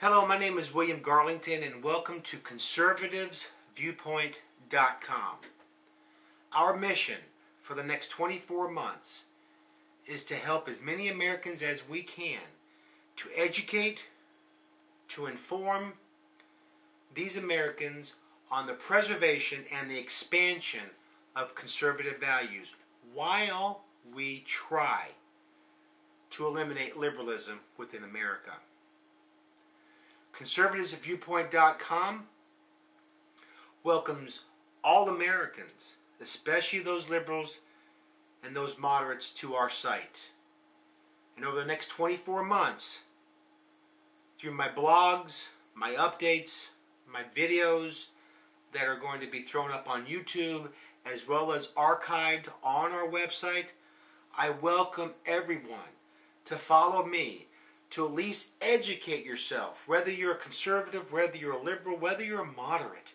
Hello, my name is William Garlington and welcome to ConservativesViewpoint.com. Our mission for the next 24 months is to help as many Americans as we can to educate, to inform these Americans on the preservation and the expansion of conservative values while we try to eliminate liberalism within America. ConservativesViewpoint.com welcomes all Americans, especially those liberals and those moderates, to our site. And over the next 24 months, through my blogs, my updates, my videos that are going to be thrown up on YouTube, as well as archived on our website, I welcome everyone to follow me, to at least educate yourself, whether you're a conservative, whether you're a liberal, whether you're a moderate,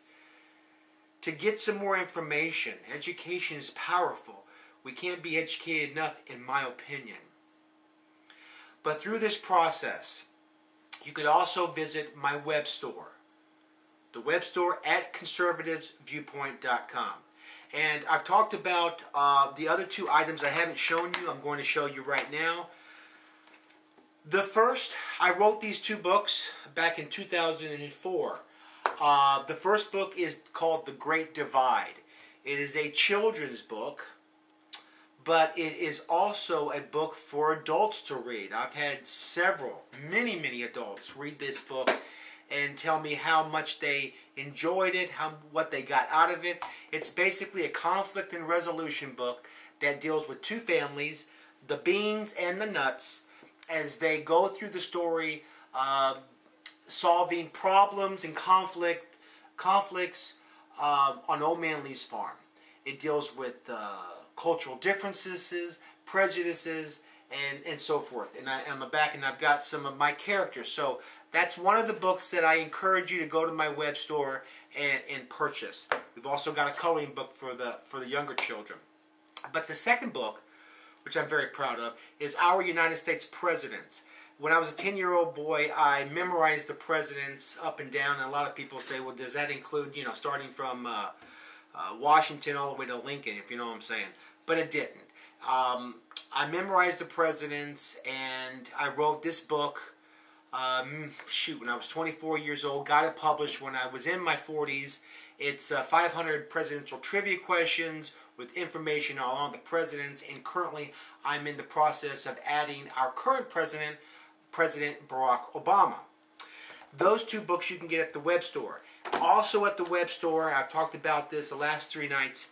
to get some more information. Education is powerful. We can't be educated enough, in my opinion. But through this process, you could also visit my web store, the web store at ConservativesViewpoint.com. And I've talked about the other two items I haven't shown you. I'm going to show you right now. The first, I wrote these two books back in 2004. The first book is called The Great Divide. It is a children's book, but it is also a book for adults to read. I've had many adults read this book and tell me how much they enjoyed it, what they got out of it. It's basically a conflict and resolution book that deals with two families, the beans and the nuts, as they go through the story, solving problems and conflicts on Old Man Lee's farm. It deals with cultural differences, prejudices, and so forth. And on the back, and I've got some of my characters. So that's one of the books that I encourage you to go to my web store and purchase. We've also got a coloring book for the younger children. But the second book, which I'm very proud of, is Our United States Presidents. When I was a 10-year-old boy, I memorized the presidents up and down, and a lot of people say, well, does that include, starting from Washington all the way to Lincoln, if you know what I'm saying? But it didn't. I memorized the presidents, and I wrote this book, when I was 24 years old, got it published when I was in my 40s. It's 500 presidential trivia questions with information on all the presidents, and currently I'm in the process of adding our current president, President Barack Obama. Those two books you can get at the web store. Also at the web store, I've talked about this the last 3 nights,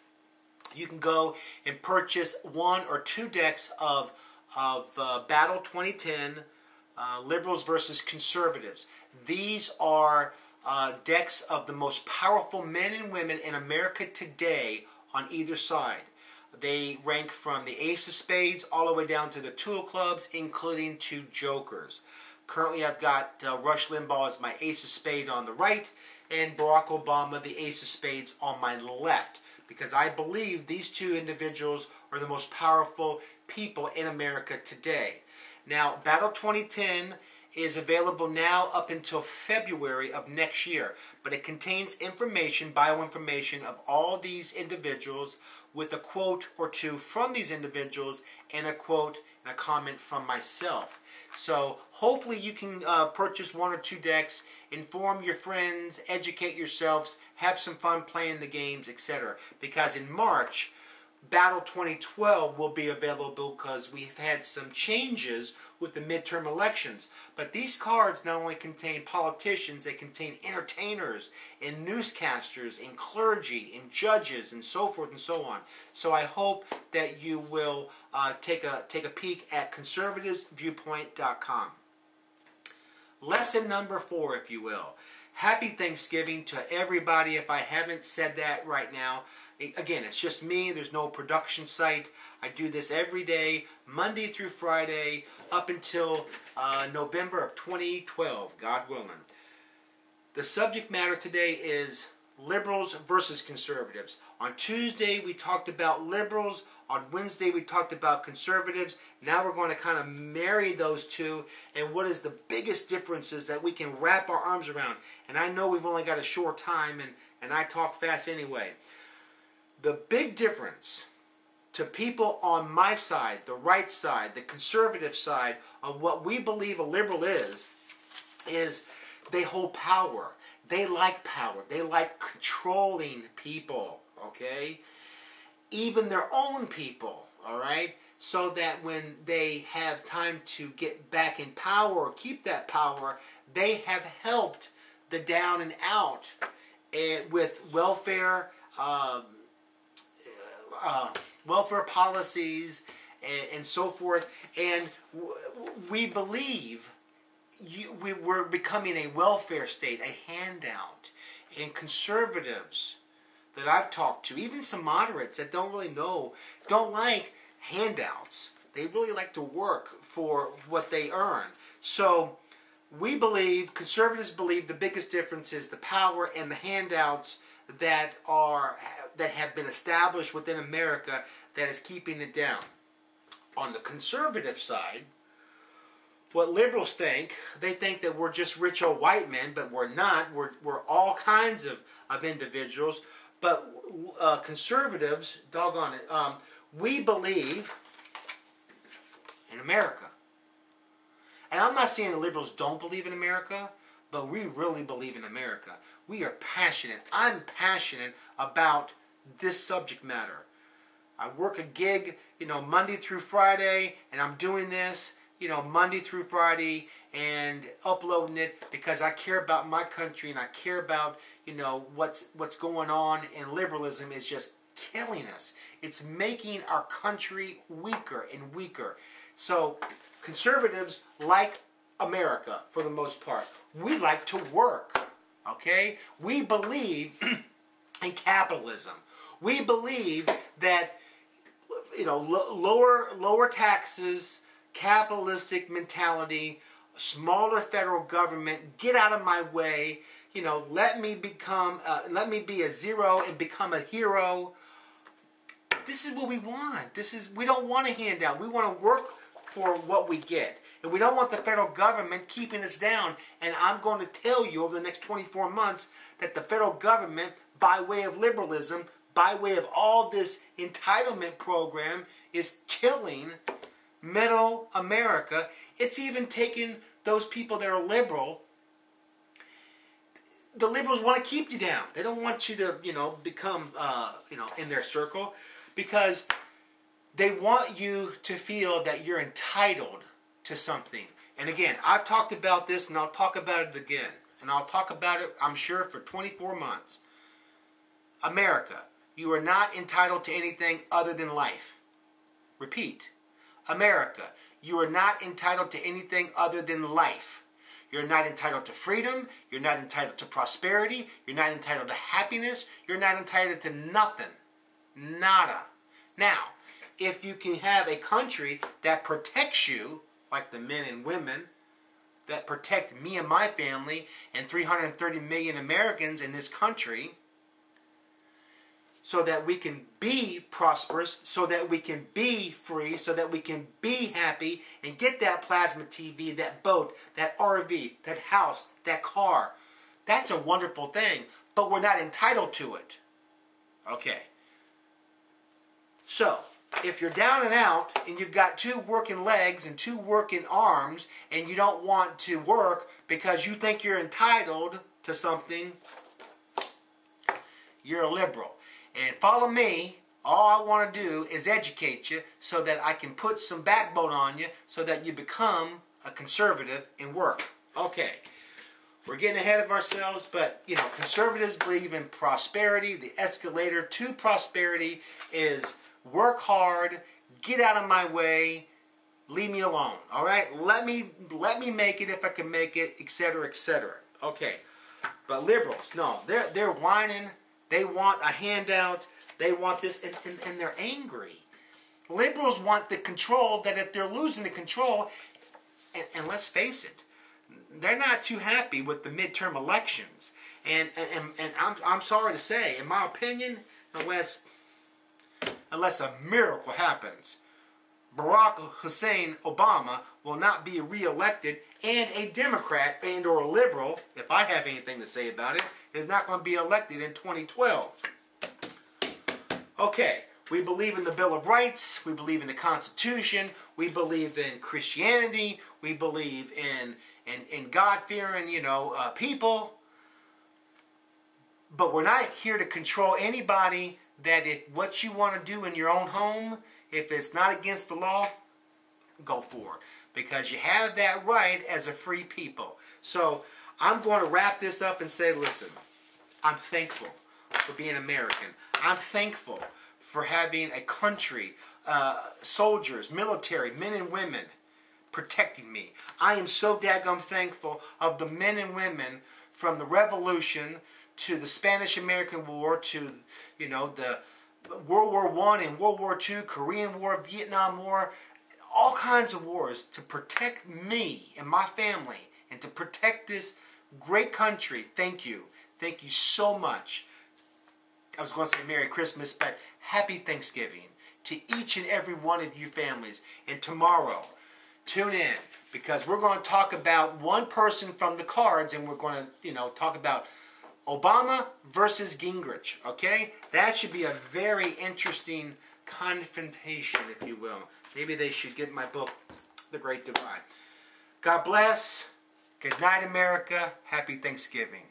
you can go and purchase 1 or 2 decks of Battle 2010, Liberals versus Conservatives. These are decks of the most powerful men and women in America today on either side. They rank from the Ace of Spades all the way down to the Two of Clubs, including 2 Jokers. Currently I've got Rush Limbaugh as my Ace of Spades on the right, and Barack Obama, the Ace of Spades, on my left, because I believe these two individuals are the most powerful people in America today. Now, Battle 2010 is available now up until February of next year, but it contains information, bioinformation of all these individuals with a quote or two from these individuals and a quote and a comment from myself. So hopefully you can purchase 1 or 2 decks, inform your friends, educate yourselves, have some fun playing the games, etc. Because in March, Battle 2012 will be available because we've had some changes with the midterm elections. But these cards not only contain politicians, they contain entertainers and newscasters and clergy and judges and so forth and so on. So I hope that you will take a peek at ConservativesViewpoint.com. Lesson number 4, if you will. Happy Thanksgiving to everybody if I haven't said that right now. Again, it's just me. There's no production site. I do this every day, Monday through Friday, up until November of 2012, God willing. The subject matter today is liberals versus conservatives. On Tuesday, we talked about liberals On Wednesday we talked about conservatives. Now we're going to kind of marry those two and what is the biggest differences that we can wrap our arms around. And I know we've only got a short time and I talk fast anyway. The big difference to people on my side, the right side, the conservative side of what we believe a liberal is they hold power. They like power. They like controlling people, okay? Even their own people, all right? So that when they have time to get back in power or keep that power, they have helped the down and out with welfare, welfare policies and so forth. And we believe we're becoming a welfare state, a handout. And conservatives that I've talked to, even some moderates that don't really know, don't like handouts. They really like to work for what they earn. So we believe, conservatives believe, the biggest difference is the power and the handouts that have been established within America that is keeping it down. On the conservative side, what liberals think, they think that we're just rich old white men, but we're not. We're all kinds of individuals. But conservatives, doggone it, we believe in America. And I'm not saying the liberals don't believe in America, but we really believe in America. We are passionate. I'm passionate about this subject matter. I work a gig, Monday through Friday, and I'm doing this, Monday through Friday and uploading it because I care about my country and I care about, what's going on, and liberalism is just killing us. It's making our country weaker and weaker. So conservatives like America for the most part. We like to work, okay? We believe in capitalism. We believe that, lower taxes, capitalistic mentality, smaller federal government, get out of my way, let me be a zero and become a hero. This is what we want. We don't want a handout. We want to work for what we get. And we don't want the federal government keeping us down. And I'm going to tell you over the next 24 months that the federal government, by way of liberalism, by way of all this entitlement program, is killing middle America. It's even taken those people that are liberal. The liberals want to keep you down. They don't want you to, become, in their circle, because they want you to feel that you're entitled to something. And again, I've talked about this, and I'll talk about it again. And I'll talk about it, I'm sure, for 24 months. America, you are not entitled to anything other than life. Repeat. America, you are not entitled to anything other than life. You're not entitled to freedom. You're not entitled to prosperity. You're not entitled to happiness. You're not entitled to nothing. Nada. Now, if you can have a country that protects you, like the men and women that protect me and my family and 330 million Americans in this country, so that we can be prosperous, so that we can be free, so that we can be happy and get that plasma TV, that boat, that RV, that house, that car. That's a wonderful thing, but we're not entitled to it. Okay. So, if you're down and out and you've got 2 working legs and 2 working arms and you don't want to work because you think you're entitled to something, you're a liberal. And follow me. All I want to do is educate you so that I can put some backbone on you so that you become a conservative and work. Okay. We're getting ahead of ourselves, but, conservatives believe in prosperity. The escalator to prosperity is work hard, get out of my way, leave me alone. All right? Let me make it if I can make it, etc., etc. Okay. But liberals, no, they're whining. They want a handout. They want this, and they're angry. Liberals want the control, that if they're losing the control, and let's face it, they're not too happy with the midterm elections. And I'm sorry to say, in my opinion, unless unless a miracle happens, Barack Hussein Obama will not be reelected, and a Democrat and or a liberal, if I have anything to say about it, is not going to be elected in 2012. Okay, we believe in the Bill of Rights, we believe in the Constitution, we believe in Christianity, we believe in God-fearing, people. But we're not here to control anybody. That if what you want to do in your own home, if it's not against the law, go for it. Because you have that right as a free people. So I'm going to wrap this up and say, listen, I'm thankful for being American. I'm thankful for having a country, soldiers, military, men and women protecting me. I am so daggum thankful of the men and women from the Revolution to the Spanish-American War, to, the World War I and World War II, Korean War, Vietnam War, all kinds of wars to protect me and my family and to protect this great country. Thank you. Thank you so much. I was going to say Merry Christmas, but Happy Thanksgiving to each and every one of you families. And tomorrow, tune in, because we're going to talk about one person from the cards, and we're going to, talk about Obama versus Gingrich, okay? That should be a very interesting confrontation, if you will. Maybe they should get my book, The Great Divide. God bless. Good night, America. Happy Thanksgiving.